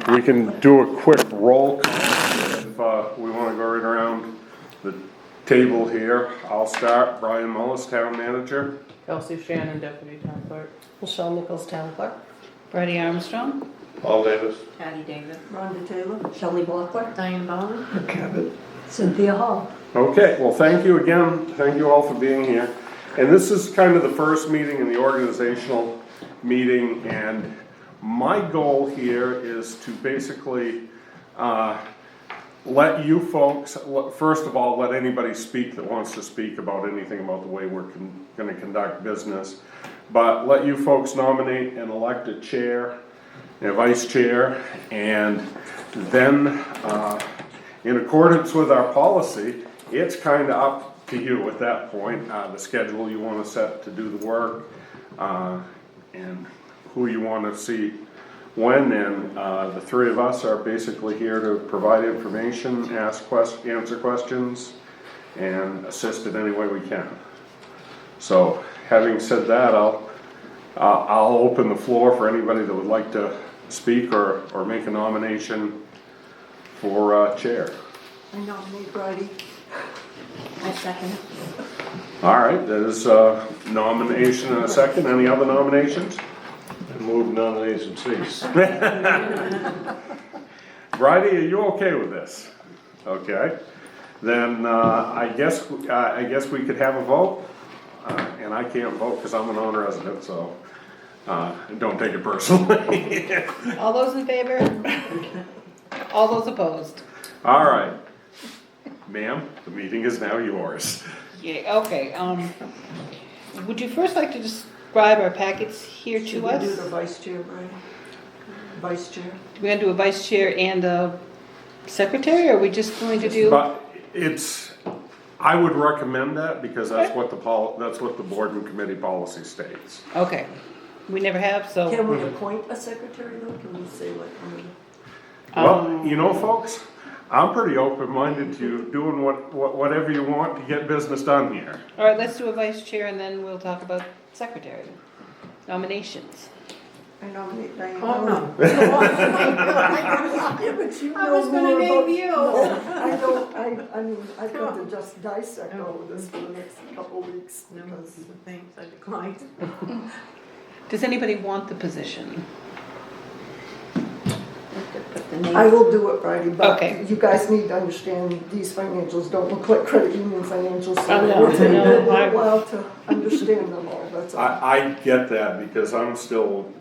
We can do a quick roll call if we want to go right around the table here. I'll start. Brian Mullis, Town Manager. Kelsey Shannon, Deputy Town Clerk. Michelle Nichols, Town Clerk. Freddie Armstrong. Paul Davis. Patty David. Rhonda Taylor. Shelley Blockler. Diane Bowman. Cynthia Hall. Okay, well, thank you again. Thank you all for being here. And this is kind of the first meeting in the organizational meeting, and my goal here is to basically let you folks, first of all, let anybody speak that wants to speak about anything about the way we're going to conduct business, but let you folks nominate and elect a chair and a vice chair, and then in accordance with our policy, it's kind of up to you at that point, the schedule you want to set to do the work, and who you want to see when, and the three of us are basically here to provide information, answer questions, and assist in any way we can. So, having said that, I'll open the floor for anybody that would like to speak or make a nomination for chair. I nominate Bridie. I second. All right, there's a nomination and a second. Any other nominations? Move nomination cease. Bridie, are you okay with this? Okay, then I guess we could have a vote, and I can't vote because I'm a non-resident, so don't take it personally. All those in favor? All those opposed? All right, ma'am, the meeting is now yours. Yeah, okay, would you first like to describe our packets here Should to we do us? the vice chair, Bridie? Vice chair? We're gonna do a vice chair and a secretary, or are we just going to do? But I would recommend that because that's what the board and committee policy states. Okay, we never have, so. Can we appoint a secretary though? Can we say like, Well, you know, folks, I'm pretty open-minded to doing whatever you want to get business done here. All right, let's do a vice chair and then we'll talk about secretary nominations. I nominate Diane. Oh, no. Yeah, but you I know was gonna more name about- you. No, I don't, I mean, I've got to just dissect all of this for the next couple of weeks No, because thanks, I declined. Does anybody want the position? I will do it, Bridie, but Okay. you guys need to understand these financials don't look like credit union financials. So Oh, no, it'll take me a no, little while to understand them all, that's all. I get that because I'm still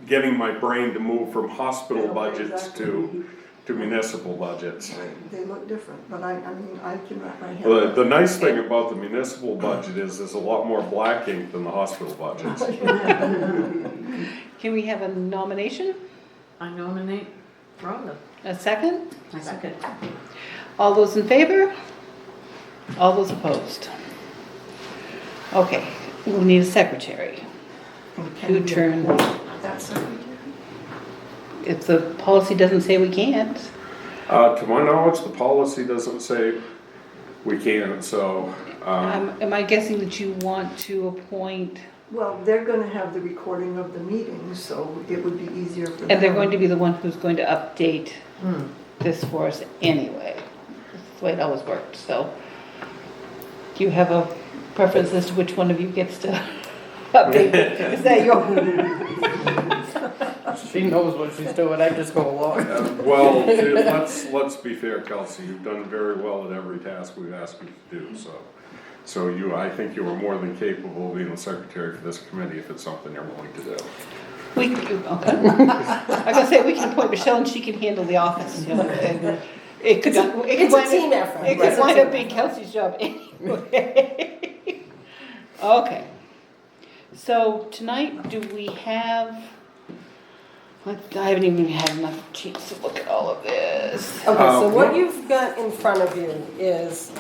getting my brain to move from hospital Yeah, budgets exactly. to municipal budgets. They look different, but I mean, I can wrap my head The around it. nice thing about the municipal budget is there's a lot more black ink than the hospital budgets. Can we have a nomination? I nominate Rhonda. A second? I second. All those in favor? All those opposed? Okay, we'll need a secretary. Can Who we turn? appoint that secretary? If the policy doesn't say we can't. To my knowledge, the policy doesn't say we can, so, Am I guessing that you want to appoint, Well, they're gonna have the recording of the meeting, so it would be easier for them. and they're going to be the one who's going to update this for us anyway. That's the way it always worked, so. Do you have a preference as to which one of you gets to update it? Is that your? She knows what she's doing, I just go along. well, let's be fair, Kelsey, you've done very well at every task we've asked you to do, so. So I think you are more than capable of being the secretary for this committee if it's something you're willing to do. We, okay. I gotta say, we can appoint Michelle and she can handle the office, you know, and it could. It's a team effort. It could wind up being Kelsey's job anyway. Okay. So tonight, do we have, I haven't even had enough chance to look at all of this. Okay, so what well- you've got in front of you is,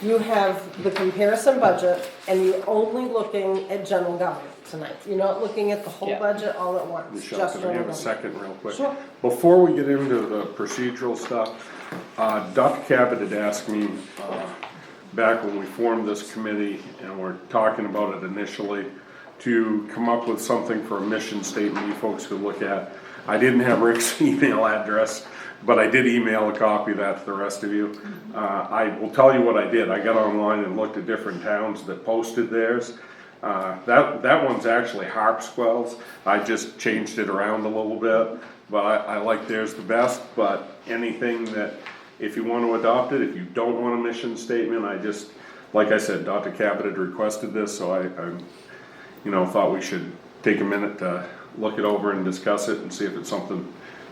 you have the comparison budget, and you're only looking at general government tonight. You're not looking at the whole Yeah. budget all at once, Michelle, just can I general have a government. second real quick? Sure. Before we get into the procedural stuff, Dr. Cabot had asked me back when we formed this committee, and we're talking about it initially, to come up with something for a mission statement you folks could look at. I didn't have Rick's email address, but I did email a copy of that to the rest of you. I will tell you what I did. I got online and looked at different towns that posted theirs. That one's actually Harpswell's. I just changed it around a little bit, but I like theirs the best. But anything that, if you want to adopt it, if you don't want a mission statement, like I said, Dr. Cabot had requested this, so I thought we should take a minute to look it over and discuss it and see if it's something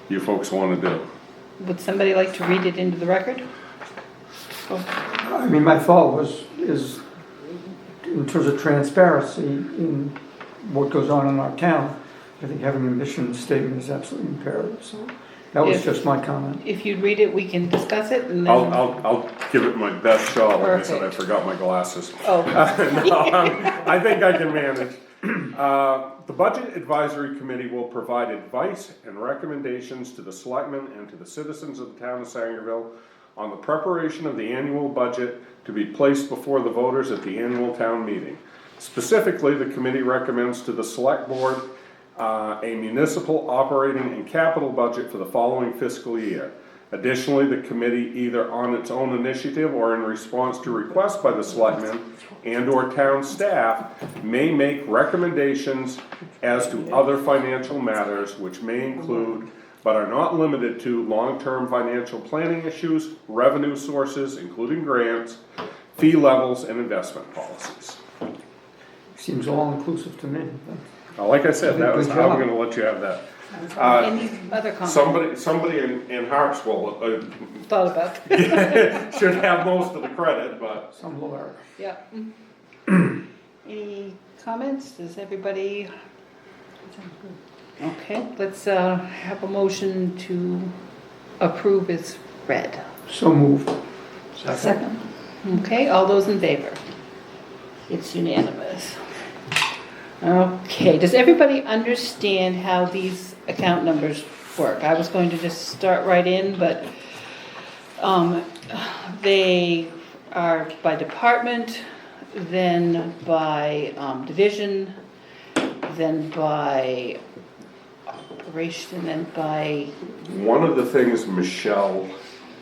you folks want to do. Would somebody like to read it into the record? I mean, my thought is in terms of transparency in what goes on in our town, I think having a mission statement is absolutely imperative, so that was just my comment. If you'd read it, we can discuss it and then. I'll give it my best shot. Like I said, I Perfect. forgot my glasses. Oh, I think I can manage. The Budget Advisory Committee will provide advice and recommendations to the selectmen and to the citizens of the town of Sangerville on the preparation of the annual budget to be placed before the voters at the annual town meeting. Specifically, the committee recommends to the select board a municipal operating and capital budget for the following fiscal year. Additionally, the committee, either on its own initiative or in response to requests by the selectmen and/or town staff, may make recommendations as to other financial matters which may include, but are not limited to, long-term financial planning issues, revenue sources, including grants, fee levels, and investment policies. Seems all-inclusive to me. Like I said, that was, Good I'm job. gonna let you have that. any other comments? Somebody in Harpswell Thought about? should have most of the credit, but Some lawyer. Yeah. Any comments? Does everybody? Okay, let's have a motion to approve as read. So moved. Second. Okay, all those in favor? It's unanimous. Okay, does everybody understand how these account numbers work? I was going to just start right in, but they are by department, then by division, then by operation, then by, one of the things Michelle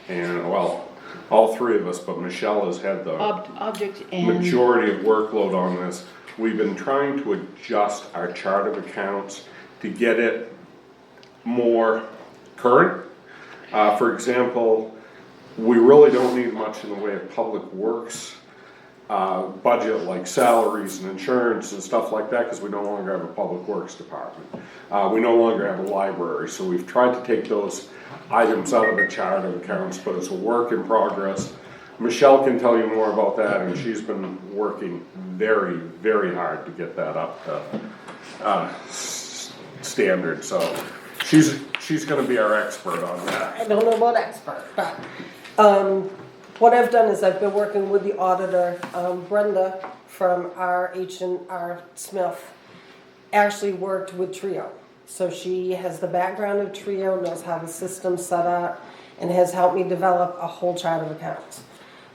and, well, all three of us, but Michelle has had the object and. majority of workload on this. We've been trying to adjust our chart of accounts to get it more current. For example, we really don't need much in the way of public works budget, like salaries and insurance and stuff like that, because we no longer have a public works department. We no longer have a library, so we've tried to take those items out of the chart of accounts, but it's a work in progress. Michelle can tell you more about that, and she's been working very, very hard to get that up to standard, so she's gonna be our expert on that. I don't know about expert, but, what I've done is I've been working with the auditor, Brenda from R.H.&R. Smith, actually worked with Trio. So she has the background of Trio, knows how the system's set up, and has helped me develop a whole chart of accounts.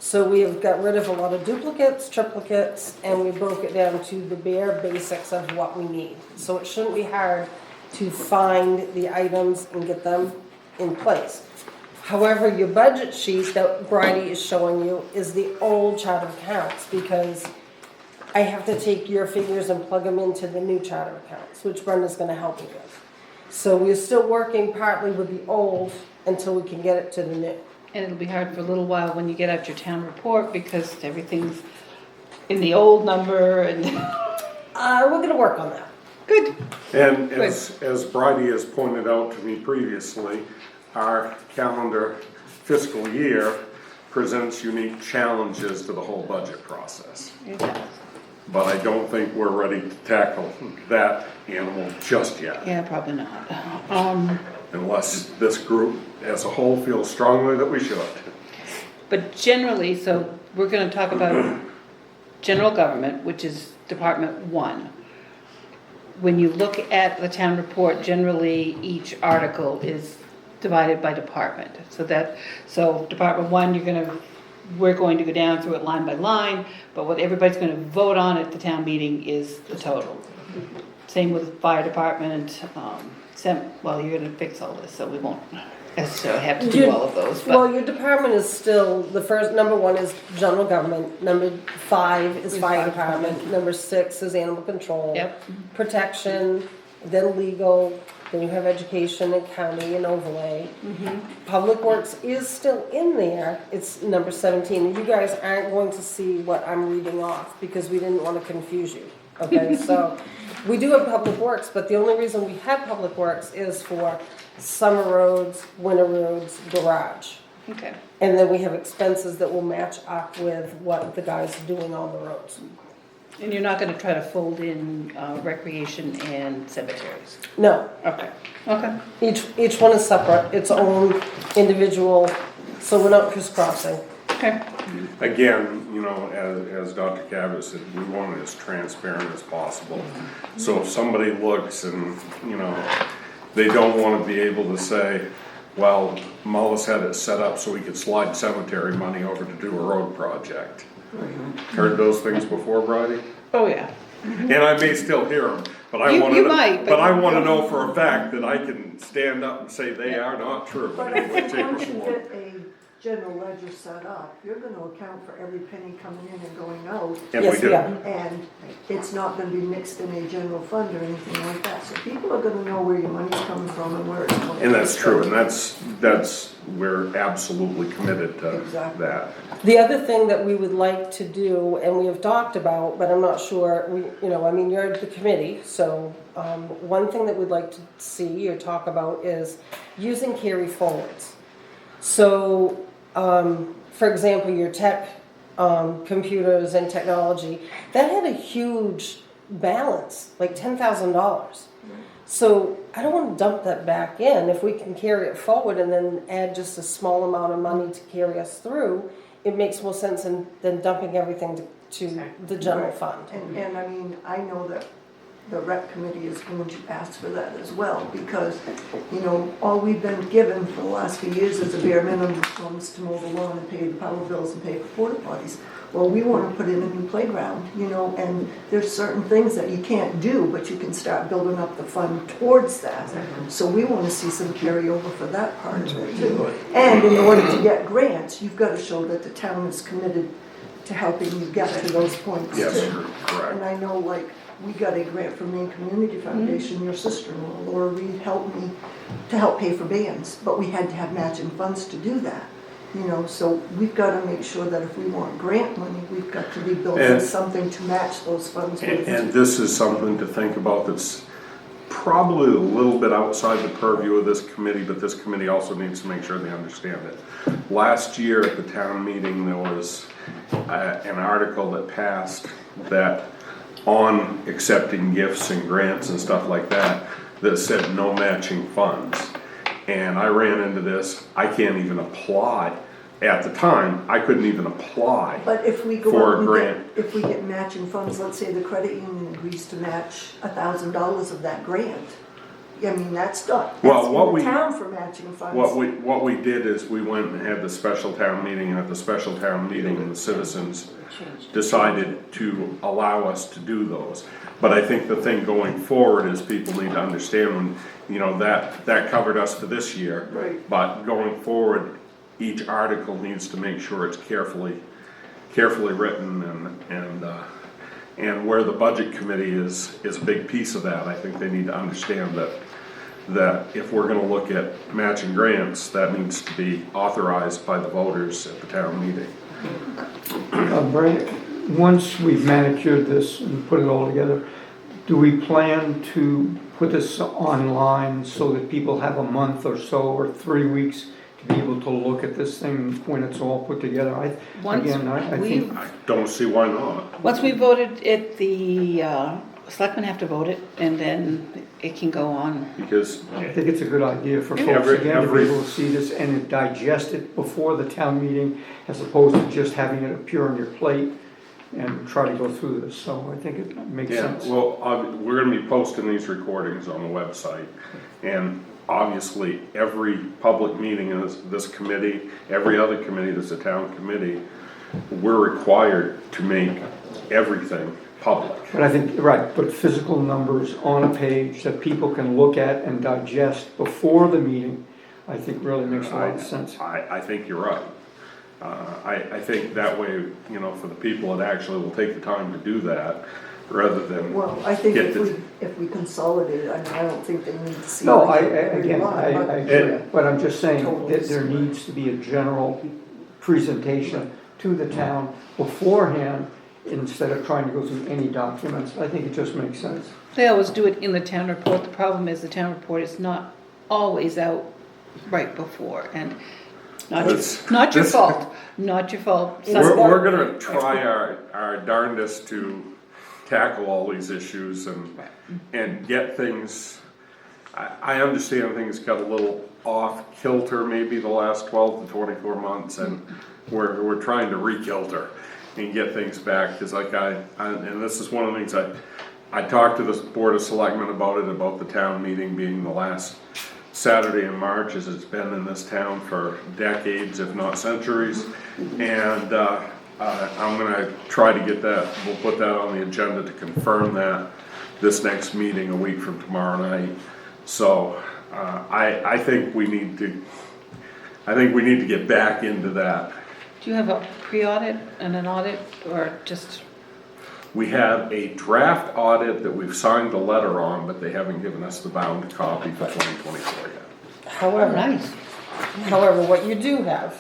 So we have got rid of a lot of duplicates, triplicates, and we broke it down to the bare basics of what we need. So it shouldn't be hard to find the items and get them in place. However, your budget sheet that Bridie is showing you is the old chart of accounts, because I have to take your figures and plug them into the new chart of accounts, which Brenda's gonna help me with. So we're still working partly with the old until we can get it to the new. And it'll be hard for a little while when you get out your town report because everything's in the old number and. We're gonna work on that. Good. And as Bridie has pointed out to me previously, our calendar fiscal year presents unique challenges to the whole budget process. But I don't think we're ready to tackle that animal just yet, Yeah, probably not. unless this group as a whole feels strongly that we should. But generally, so we're gonna talk about general government, which is Department 1. When you look at the town report, generally each article is divided by department. So Department 1, we're going to go down through it line by line, but what everybody's gonna vote on at the town meeting is the total. Same with fire department, well, you're gonna fix all this, so we won't necessarily have to do all of those, Well, but, your department is still, the first, number 1 is general government, number 5 is fire department, number 6 is animal control. yep, Protection, then legal, then you have education and county and overlay. Public Works is still in there, it's number 17, and you guys aren't going to see what I'm reading off, because we didn't want to confuse you, okay? So, we do have Public Works, but the only reason we have Public Works is for summer roads, winter roads, garage. okay. And then we have expenses that will match up with what the guys are doing on the roads. And you're not gonna try to fold in, recreation and cemeteries? No, Okay. Okay. each one is separate, its own individual, so we're not crisscrossing. Okay. Again, you know, as Dr. Cabot said, we want it as transparent as possible. So if somebody looks and, you know, they don't wanna be able to say, well, Mullis had it set up so we could slide cemetery money over to do a road project. Heard those things before, Bridie? Oh, yeah. And I may still hear them, but I You- wanna, you might, but- but I wanna know for a fact that I can stand up and say they are not true But in I any way, think shape, or once you form. get a general ledger set up, you're gonna account for every penny coming in and going out. And Yes, do. we are. And it's not gonna be mixed in a general fund or anything like that, so people are gonna know where your money's coming from and where it's going. And that's true, and that's, we're absolutely committed to Exactly. that. The other thing that we would like to do, and we have talked about, but I'm not sure, I mean, you're the committee, so, one thing that we'd like to see or talk about is using carry forwards. So, for example, your tech, computers and technology, that had a huge balance, like $10,000. So I don't want to dump that back in. If we can carry it forward and then add just a small amount of money to carry us through, it makes more sense than dumping everything to the general fund. And I mean, I know that the rec committee is going to ask for that as well, because, you know, all we've been given for the last few years is a bare minimum funds to mow the lawn and pay the power bills and pay for porta potties. Well, we want to put in a new playground, you know, and there's certain things that you can't do, but you can start building up the fund towards that. So we want to see some carryover for that part of it too. And in order to get grants, you've got to show that the town is committed to helping you get to those points too. Yes, And correct. I know, like, we got a grant from Maine Community Foundation, your sister-in-law, Laura Reed, helped me to help pay for bands, but we had to have matching funds to do that. You know, so we've got to make sure that if we want grant money, we've got to be building And- something to match those funds And with. this is something to think about that's probably a little bit outside the purview of this committee, but this committee also needs to make sure they understand it. Last year at the town meeting, there was an article that passed that on accepting gifts and grants and stuff like that, that said no matching funds. And I ran into this, I can't even apply. At the time, I couldn't even apply. But if we go For out a and grant. get, if we get matching funds, let's say the credit union agrees to match $1,000 of that grant, I mean, that's not, Well, that's what in we- the town for matching funds. What we did is we went and had the special town meeting, and at the special town meeting, the citizens decided to allow us to do those. But I think the thing going forward is people need to understand when, you know, that covered us for this year. Right. But going forward, each article needs to make sure it's carefully written and where the budget committee is a big piece of that. I think they need to understand that if we're gonna look at matching grants, that needs to be authorized by the voters at the town meeting. Brad, once we've manicured this and put it all together, do we plan to put this online so that people have a month or so or 3 weeks to be able to look at this thing when it's all put together? I think, I don't see why not. Once we voted it, the selectmen have to vote it, and then it can go on. Because I think it's a good idea for folks Every- again to be every- able to see this and digest it before the town meeting as opposed to just having it appear on your plate and try to go through this. So I think it makes yeah, sense. well, we're gonna be posting these recordings on the website. And obviously, every public meeting in this committee, every other committee that's a town committee, we're required to make everything public. But I think, right, but physical numbers on a page that people can look at and digest before the meeting, I think really makes a lot of sense. I think you're right. I think that way, you know, for the people that actually will take the time to do that, rather than Well, I think get if we consolidate it, I mean, I don't think they need to see. No, like I every again, line, I but- agree, but I'm just saying Totally. that there needs to be a general presentation to the town beforehand, instead of trying to go through any documents. I think it just makes sense. They always do it in the town report. The problem is the town report is not always out right before, and not your, This- not your this- fault, not your fault. We're gonna try our darndest to tackle all these issues and get things, I understand things got a little off kilter maybe the last 12 to 24 months, and we're trying to re-kilter and get things back, because like and this is one of the things I talked to the Board of Selectmen about it, about the town meeting being the last Saturday in March, as it's been in this town for decades, if not centuries, and I'm gonna try to get that, we'll put that on the agenda to confirm that this next meeting a week from tomorrow night. So, I think we need to get back into that. Do you have a pre-audit and an audit, or just, We have a draft audit that we've signed the letter on, but they haven't given us the bound copy for 2024 yet. oh, However, nice, what you do have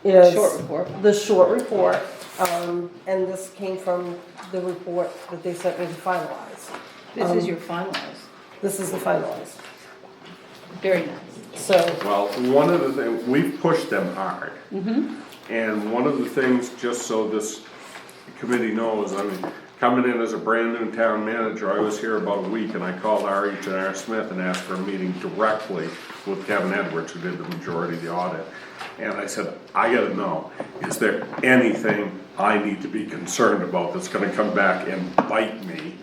is. short report. The short report, and this came from the report that they sent me to finalize. This is your finalized, This is the finalized. very nice. So, Well, one of the things, we've pushed them hard. And one of the things, just so this committee knows, I mean, coming in as a brand new town manager, I was here about a week and I called R.H.R. Smith and asked for a meeting directly with Kevin Edwards, who did the majority of the audit. And I said, I gotta know, is there anything I need to be concerned about that's gonna come back and bite me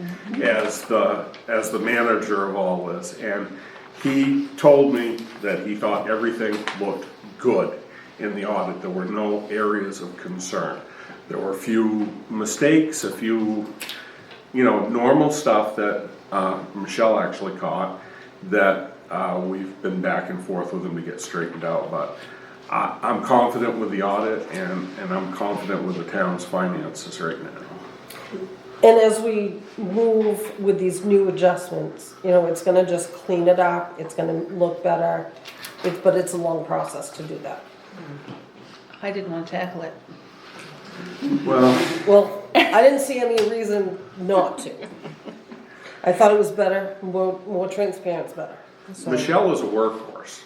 as the manager of all this? And he told me that he thought everything looked good in the audit. There were no areas of concern. There were a few mistakes, a few, you know, normal stuff that Michelle actually caught that we've been back and forth with him to get straightened out. But I'm confident with the audit, and I'm confident with the town's finances right now. and as we move with these new adjustments, you know, it's gonna just clean it up, it's gonna look better, but it's a long process to do that. I didn't want to tackle it. Well, Well, I didn't see any reason not to. I thought it was better, more transparent's better. So- Michelle is a workhorse.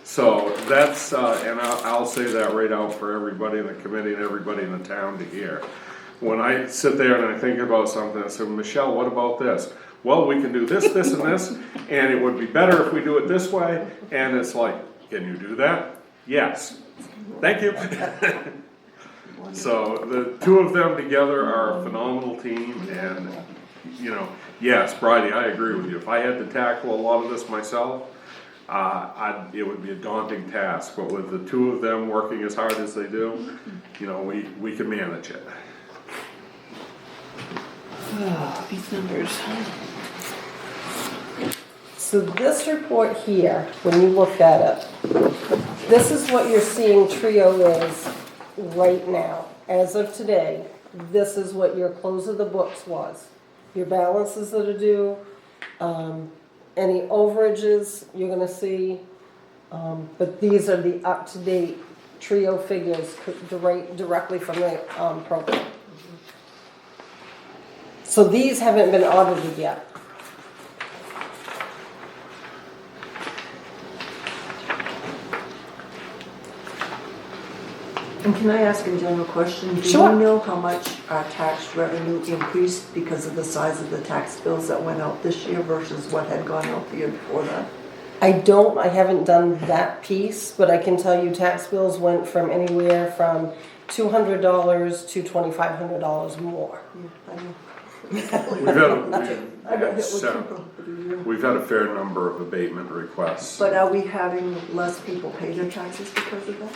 So that's, and I'll say that right out for everybody in the committee and everybody in the town to hear. When I sit there and I think about something, I say, Michelle, what about this? Well, we can do this, this, and this, and it would be better if we do it this way. And it's like, can you do that? Yes. Thank you. So the two of them together are a phenomenal team, and, you know, yes, Bridie, I agree with you. If I had to tackle a lot of this myself, it would be a daunting task, but with the two of them working as hard as they do, you know, we can manage it. Oh, these numbers. So this report here, when you look at it, this is what you're seeing Trio is right now. As of today, this is what your close of the books was. Your balances that are due, any overages you're gonna see, but these are the up-to-date Trio figures directly from the program. So these haven't been audited yet. And can I ask a general question? Do Sure. you know how much our tax revenue increased because of the size of the tax bills that went out this year versus what had gone out the year before that? I haven't done that piece, but I can tell you tax bills went from anywhere from $200 to $2,500 more. I know. We've had a fair number of abatement requests. But are we having less people pay their taxes because of that?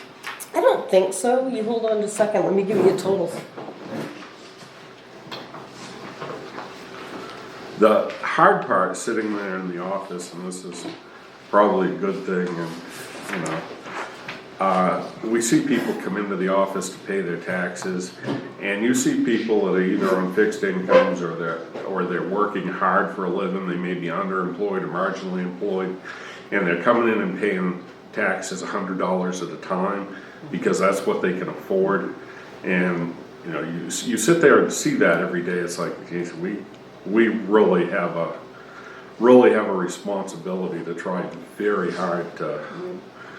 I don't think so. You hold on just a second, let me give you totals. The hard part is sitting there in the office, and this is probably a good thing, and, you know, we see people come into the office to pay their taxes, and you see people that are either on fixed incomes or they're working hard for a living, they may be underemployed or marginally employed, and they're coming in and paying taxes $100 at a time, because that's what they can afford. And, you know, you sit there and see that every day, it's like, geez, we really have a responsibility to try very hard to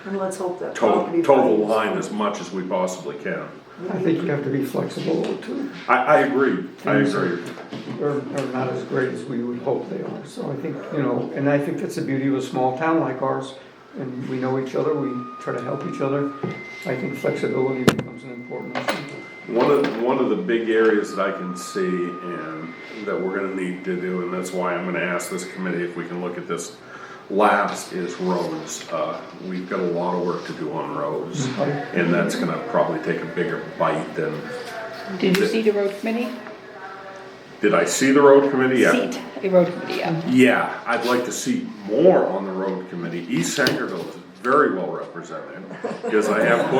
And let's hope that toe property the values- line as much as we possibly can. I think you have to be flexible too. I agree, I agree. Are not as great as we would hope they are. So I think, you know, and I think that's the beauty of a small town like ours. And we know each other, we try to help each other. I think flexibility becomes an important issue. One of the big areas that I can see and that we're gonna need to do, and that's why I'm gonna ask this committee if we can look at this last, is roads. We've got a lot of work to do on roads, and that's gonna probably take a bigger bite than. Did you see the road committee? Did I see the road committee? Yeah. Seat, the road committee, yeah. Yeah, I'd like to see more on the road committee. East Sangerville is very well represented, because I have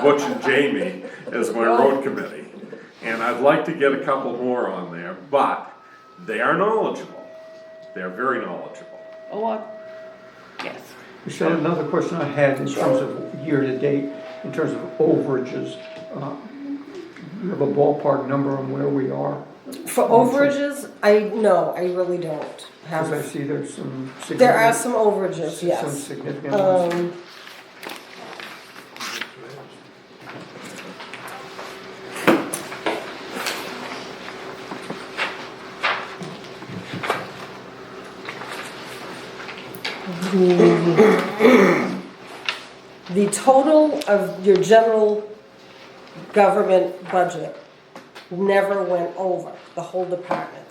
Butch and Jamie as my road committee. And I'd like to get a couple more on there, but they are knowledgeable. They're very knowledgeable. Oh, yes. Michelle, another question I had in terms of year-to-date, in terms of overages. You have a ballpark number on where we are? For overages, I really don't Because I have. see there's some significant. There are some overages, Some yes. significant ones. The total of your general government budget never went over, the whole department.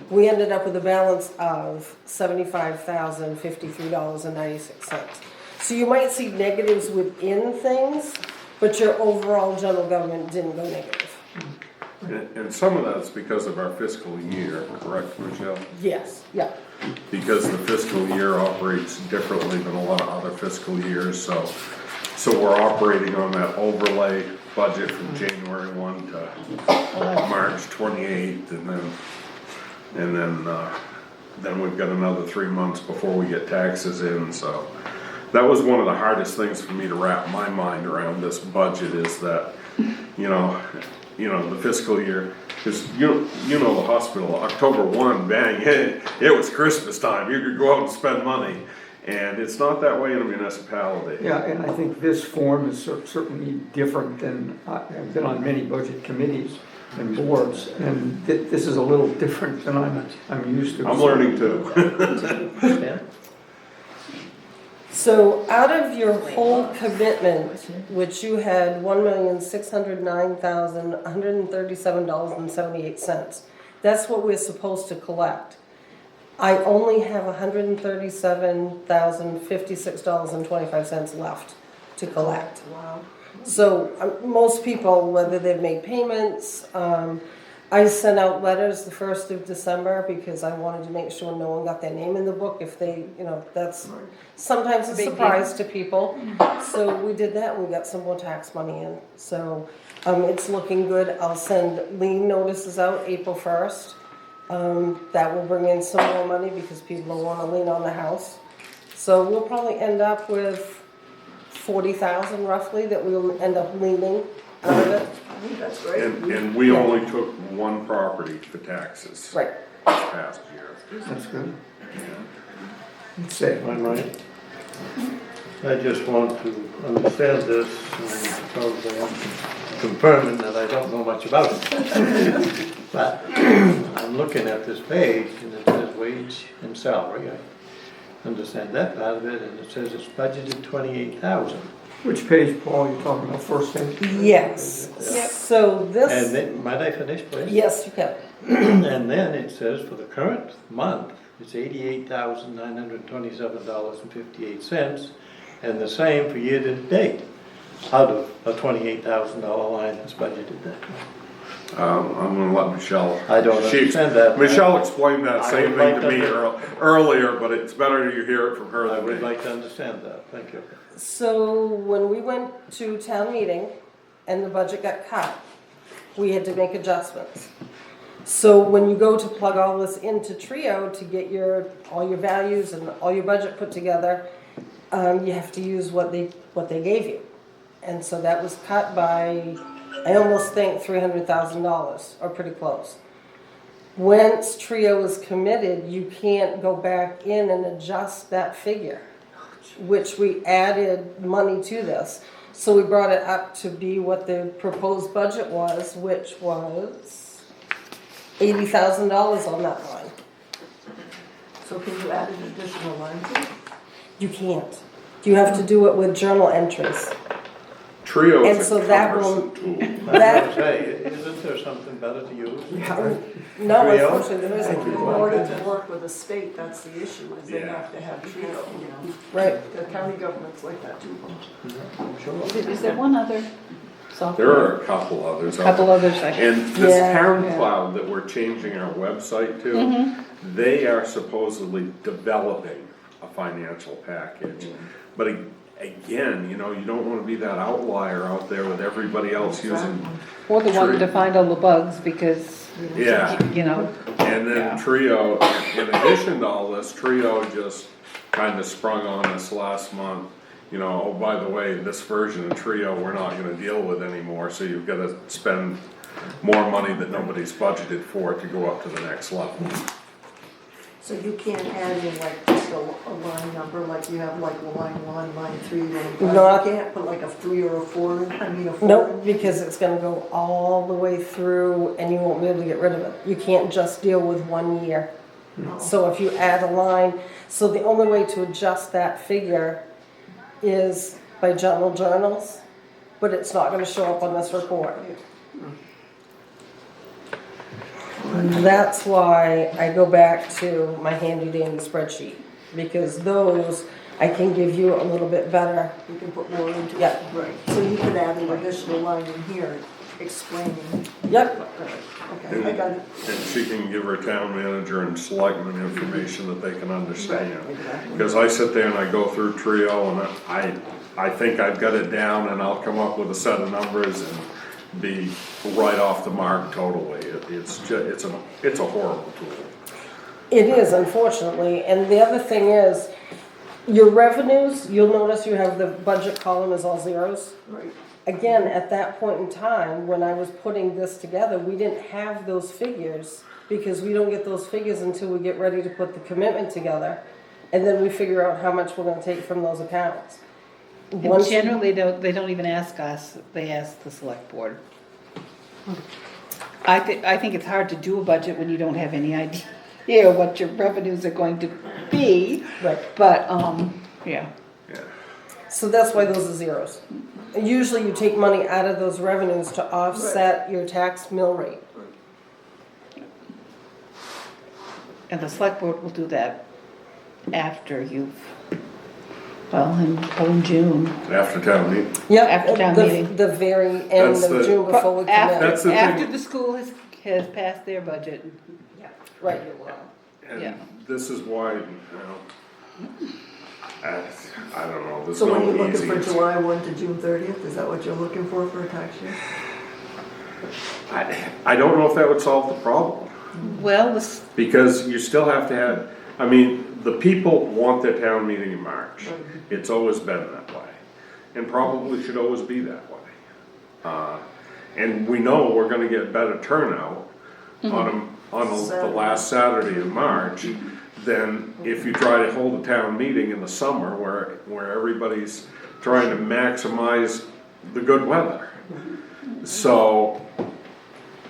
We ended up with a balance of $75,053.96. So you might see negatives within things, but your overall general government didn't go negative. And some of that's because of our fiscal year, correct, Michelle? Yes, yeah. Because the fiscal year operates differently than a lot of other fiscal years, so we're operating on that overlay budget from January 1 to March 28th, and then we've got another 3 months before we get taxes in, so that was one of the hardest things for me to wrap my mind around this budget, is that, you know, the fiscal year, because you know the hospital, October 1, bang, it was Christmas time, you could go out and spend money, and it's not that way in a municipality. Yeah, and I think this form is certainly different than, I've been on many budget committees and boards, and this is a little different than I'm used to. I'm learning too. So out of your whole commitment, which you had $1,609,137.78, that's what we're supposed to collect. I only have $137,056.25 left to collect. Wow. So most people, whether they've made payments, I sent out letters the 1st of December because I wanted to make sure no one got their name in the book if they, that's sometimes a Big surprise to people. So we did that, we got some more tax money in. So it's looking good. I'll send lien notices out April 1st. That will bring in some more money because people will want to lien on the house. So we'll probably end up with 40,000 roughly that we'll end up leaning out of it. I think that's great. And we only took one property for taxes. Right. This past year. That's good. That's it. Am I right? I just want to understand this, because I'm confirming that I don't know much about it. But I'm looking at this page, and it says wage and salary. I understand that part of it, and it says it's budgeted 28,000. Which page, Paul, you talking about, first page? Yes. So And this, then, might I finish, please? yes, you can. And then it says for the current month, it's $88,927.58, and the same for year to date, out of a $28,000 line that's budgeted there. I'm gonna let Michelle. I don't she- understand that. Michelle explained that I same would thing like to me to- earlier, but it's better you hear it from her I than would me. like to understand that, thank you. So when we went to town meeting and the budget got cut, we had to make adjustments. So when you go to plug all this into Trio to get all your values and all your budget put together, you have to use what they gave you. And so that was cut by, I almost think $300,000, or pretty close. Once Trio is committed, you can't go back in and adjust that figure, which we added money to this. So we brought it up to be what the proposed budget was, which was $80,000 on that line. So can you add an additional line to it? You can't. You have to do it with journal entries. Trio And is so a that will- cumbersome tool. I was That- gonna say, isn't there something better to use? No, Trio? unfortunately, there isn't. In order to work with the state, that's the issue, is they Yeah. have to have Trio, you know. Right. The county government's like that too. Sure. Is there one other software? There are a couple others. out Couple there. others, I And this Yeah. town Yeah. cloud that we're changing our website to, Mm-hmm. they are supposedly developing a financial package. But again, you know, you don't wanna be that outlier out there with everybody else using, Or the one True. to find all the bugs because, yeah. you know, And then Yeah. Trio, in addition to all this, Trio just kinda sprung on us last month. You know, oh, by the way, this version of Trio, we're not gonna deal with anymore, so you've gotta spend more money that nobody's budgeted for to go up to the next level. So you can't add in like just a line number, like you have like line 1, line 3, line 5. Not- You can't put like a 3 or a 4, I mean a 4. Nope, because it's gonna go all the way through and you won't be able to get rid of it. You can't just deal with 1 year. So if you add a line, so the only way to adjust that figure is by general journals, but it's not gonna show up on this report. That's why I go back to my handy dandy spreadsheet, because those, I can give you a little bit better. You can put more into it. Yeah. Right, so you could add an additional line in here explaining. Yep, Okay, I got it. And she can give her town manager and selectmen information that they can understand. Exactly. Because I sit there and I go through Trio and I think I've got it down and I'll come up with a set of numbers and be right off the mark totally. It's a horrible tool. it is unfortunately, and the other thing is, your revenues, you'll notice you have the budget column is all zeros. Right. Again, at that point in time, when I was putting this together, we didn't have those figures, because we don't get those figures until we get ready to put the commitment together, and then we figure out how much we're gonna take from those accounts. and Once you- generally, they don't even ask us, they ask the select board. I think it's hard to do a budget when you don't have any idea what your revenues are going to be, Right, but, yeah. Yeah. so that's why those are zeros. Usually you take money out of those revenues to offset your tax mill rate. And the select board will do that after you've, well, in June. After town meeting. Yep, After town the- meeting. The very end That's of the- June before we After, commit. That's the thing. after the school has passed their budget. Right. And Yeah. this is why, you know, I don't know, there's So when you're no looking easy. for July 1 to June 30th, is that what you're looking for a tax year? I don't know if that would solve the problem. Well, this, Because you still have to have, I mean, the people want their town meeting in March. It's always been that way. And probably should always be that way. And we know we're gonna get better turnout on the last Saturday in March than if you try to hold a town meeting in the summer where everybody's trying to maximize the good weather. So,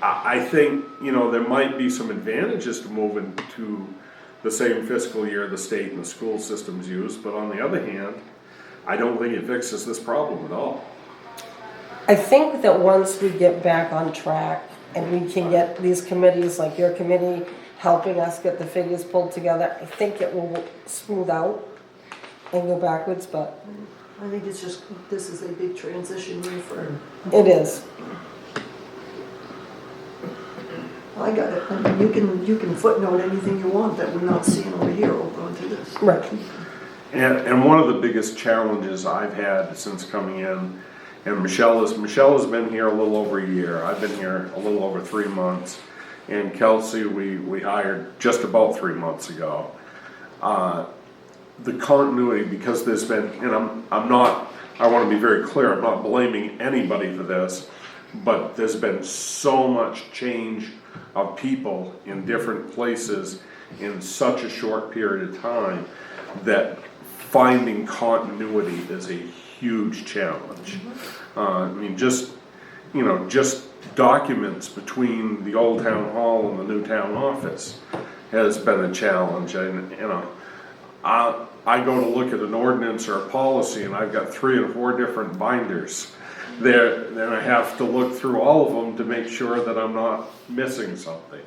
I think, you know, there might be some advantages to moving to the same fiscal year the state and the school systems use, but on the other hand, I don't think it fixes this problem at all. I think that once we get back on track and we can get these committees, like your committee, helping us get the figures pulled together, I think it will smooth out and go backwards, but I think it's just, this is a big transition year for, it is. I got it. I mean, you can footnote anything you want that we're not seeing over here over onto this. Right. And one of the biggest challenges I've had since coming in, and Michelle has been here a little over a year, I've been here a little over 3 months, and Kelsey, we hired just about 3 months ago. The continuity, because there's been, and I wanna be very clear, I'm not blaming anybody for this, but there's been so much change of people in different places in such a short period of time that finding continuity is a huge challenge. I mean, just documents between the old town hall and the new town office has been a challenge. And, I go to look at an ordinance or a policy and I've got 3 or 4 different binders there, then I have to look through all of them to make sure that I'm not missing something.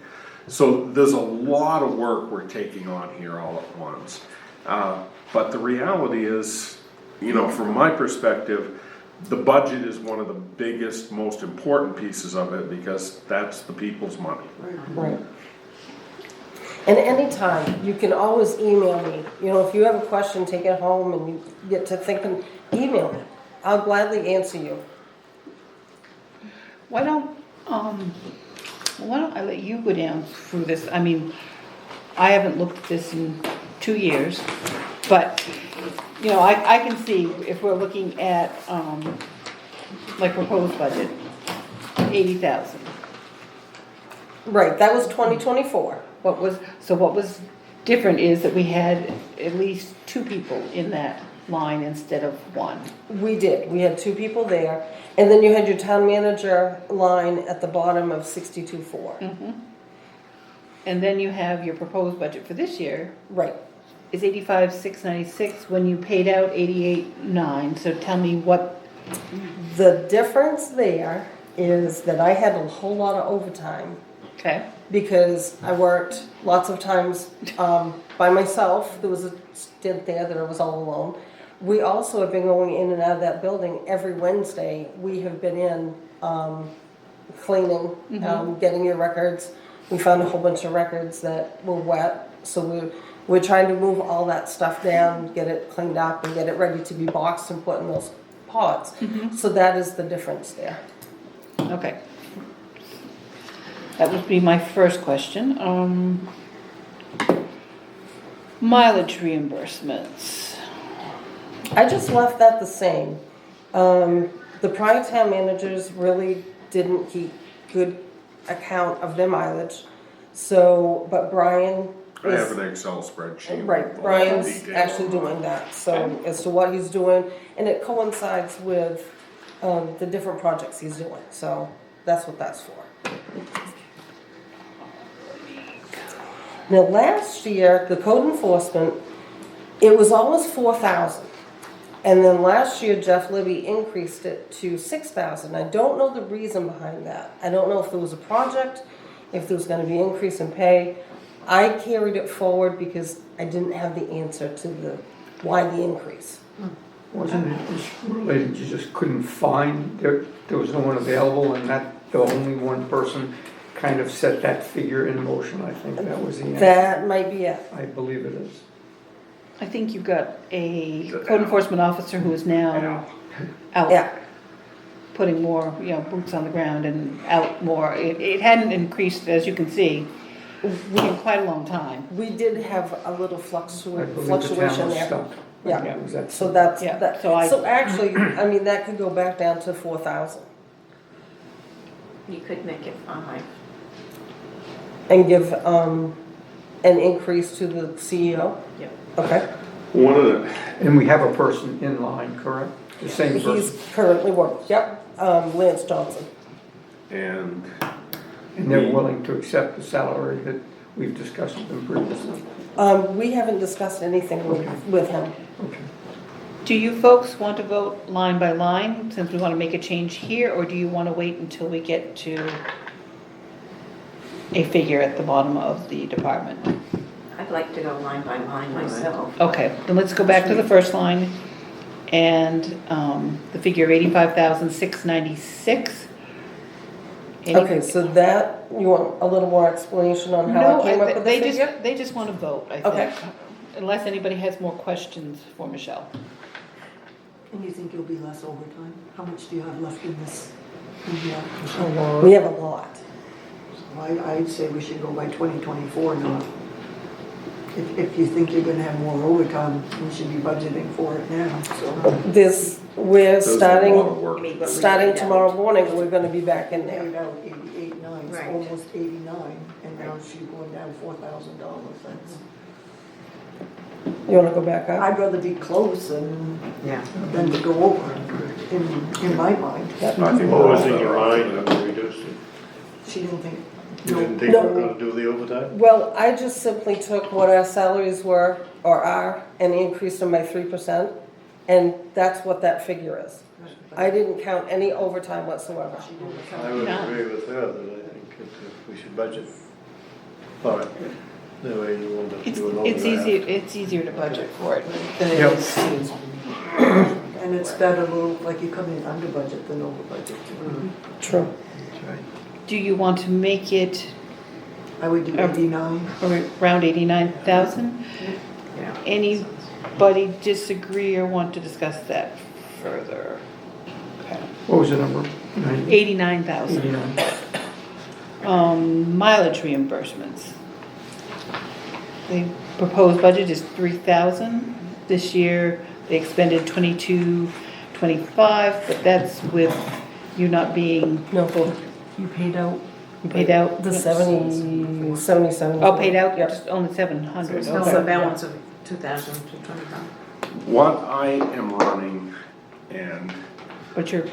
So there's a lot of work we're taking on here all at once. But the reality is, from my perspective, the budget is one of the biggest, most important pieces of it because that's the people's money. Right. And anytime, you can always email me. If you have a question, take it home and you get to thinking, email me. I'll gladly answer you. Why don't I let you go down through this? I mean, I haven't looked at this in 2 years, but, I can see if we're looking at, like proposed budget, 80,000. Right, that was 2024. What was different is that we had at least 2 people in that line instead of 1. We did. We had 2 people there. And then you had your town manager line at the bottom of 62.4. And then you have your proposed budget for this year Right. is 85,696 when you paid out 88,9. So tell me what. The difference there is that I had a whole lot of overtime Okay. because I worked lots of times by myself. There was a stint there that I was all alone. We also have been going in and out of that building every Wednesday. We have been in cleaning, getting your records. We found a whole bunch of records that were wet, so we're trying to move all that stuff down, get it cleaned up, and get it ready to be boxed and put in those pods. So that is the difference there. Okay. That would be my first question. Mileage reimbursements. I just left that the same. The prior town managers really didn't keep good account of their mileage. So, but Brian I have is, an Excel spreadsheet. right, with all the Brian's detail actually on doing that. So as to what he's doing, and it coincides with the different projects he's doing. So that's what that's for. Now last year, the code enforcement, it was always 4,000. And then last year, Jeff Libby increased it to 6,000. I don't know the reason behind that. I don't know if there was a project, if there was gonna be an increase in pay. I carried it forward because I didn't have the answer to why the increase. Wasn't it just related, you just couldn't find, there was no one available, and that the only one person kind of set that figure in motion? I think that was the answer. That might be it. I believe it is. I think you've got a code enforcement officer who is now out. Yeah. Putting more, boots on the ground and out more. It hadn't increased, as you can see, in quite a long time. We did have a little I believe the fluctuation town was there. stuck. Yeah. Was that- So that's, Yeah, that, so so actually, I mean, that could go back down to 4,000 You could make it 5. and give, an increase to the CEO. Yep. Okay. One of the, And we have a person in line, correct? The same person? He's currently working, yep, Lance Johnson. and And they're willing to accept the salary that we've discussed with them previously? We haven't discussed anything with him. Okay. Do you folks want to vote line by line, since we want to make a change here, or do you want to wait until we get to a figure at the bottom of the department? I'd like to go line by line myself. Okay, then let's go back to the first line, and the figure of 85,696 Any- Okay, so that, you want a little more explanation on how No, I came up with the they figure? they just want to vote, I Okay. think. Unless anybody has more questions for Michelle. And you think you'll be less overtime? How much do you have left in this? In here? We have a lot. I'd say we should go by 2024 now. If you think you're gonna have more overtime, we should be budgeting for it now, so. This, we're There's a lot of starting, work. starting tomorrow morning, we're gonna be back in there. Paid out 88, 9, it's Right. almost 89, and now she's going down $4,000. That's, You wanna go back up? I'd rather be close than to go over, in my mind. I think What we're was all in better your off mind with when that. we reduced it? She didn't think, You didn't think No. we were gonna do the overtime? Well, I just simply took what our salaries were, or are, and increased them by 3%, and that's what that figure is. I didn't count any overtime whatsoever. she didn't I count. would No. agree with her that I think we should budget for it. That way you won't have to do an overtime. It's easier to budget for it than it Yep. is to. And it's better, little, like you come in under budget than over budget. True. That's right. Do you want to make it I would do 89. around 89,000? Yeah. Anybody disagree or want to discuss that further? Okay. What was the number? 89,000. 89. Mileage reimbursements. The proposed budget is 3,000. This year, they expended 22.25, but that's with you not being, No, you paid out? the 77. Oh, paid out, Yep. just only 700, Still okay. a balance of 2,000 to 25. What I am running, and But you're,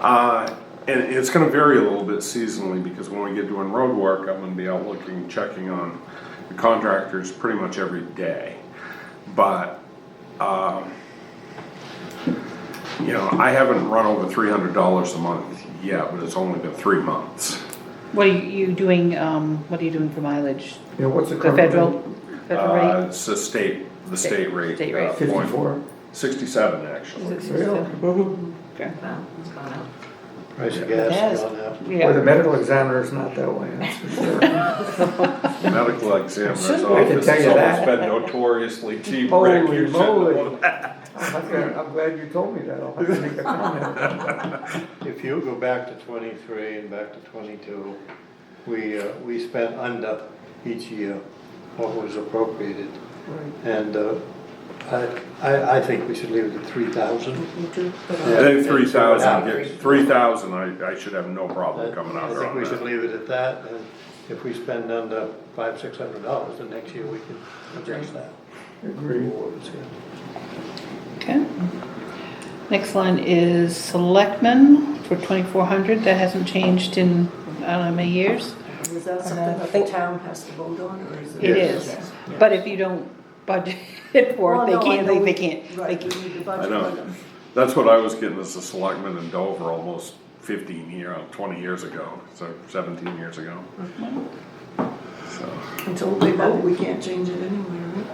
and it's gonna vary a little bit seasonally, because when we get doing road work, I'm gonna be out looking, checking on the contractors pretty much every day. But, you know, I haven't run over $300 a month yet, but it's only been 3 months. what are you doing, what are you doing for mileage? Yeah, what's the The current? federal rate? It's the state rate. State rate. 54. 67, Is actually. it Really? 67? Okay. Wow, it's gone up. Price of It gas has. has gone up. Well, the Yeah, medical examiner's not that way, that's for sure. Medical examiner's I can office tell has you always that. been notoriously cheap, Rick, Holy you should know moly. that. I'm glad you told me that, I'll have to make a comment. If you go back to 23 and back to 22, we spent under each year what was appropriated. And I think we should leave it at 3,000. Me too, but I Yeah. think 3,000, Yeah. 3,000, I should have no problem coming I out think we should on leave it at that, and if we spend under $500-600, then next year we can adjust that. Agreed. okay. Next line is selectmen for 2,400, that hasn't changed in, I don't know how many years. is that something I that the think- town has to vote on, or is it? It is, but if you don't budget for it, Well, they no, I can't, know they we- can't, they Right, we can't. need to I budget know. for them. That's what I was getting as a selectman in Dover almost 20 years ago, so 17 years ago. So, Until they vote, we can't change it anyway, right?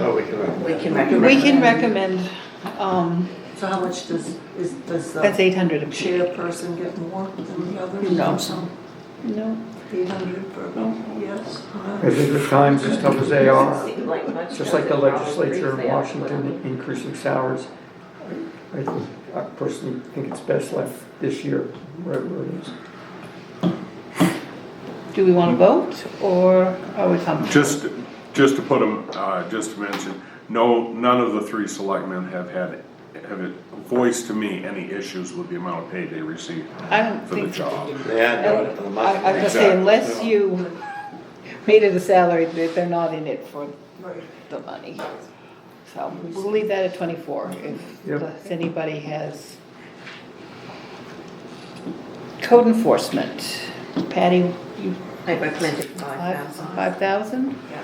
Oh, we can recommend. We can recommend. We can recommend, So how much does that's the 800 a piece. chairperson get more than the others? No. So No, 800 for, yes? I think the times as tough as they are, Seemed like much just like the doesn't legislature probably in fail. Washington increasing salaries, I personally think it's best left this year right where it is. do we want to vote, or are we comfortable? just to put them, just to mention, none of the 3 selectmen have it voiced to me any issues with the amount of pay they receive I don't for the think. job. They had done it for the I month. was gonna say, unless you made it a salary, they're not in it for Right. the money. So we'll leave that at 24 Yep. if anybody has. Code enforcement, Patty, you, I recommended 5,000. 5,000? Yeah.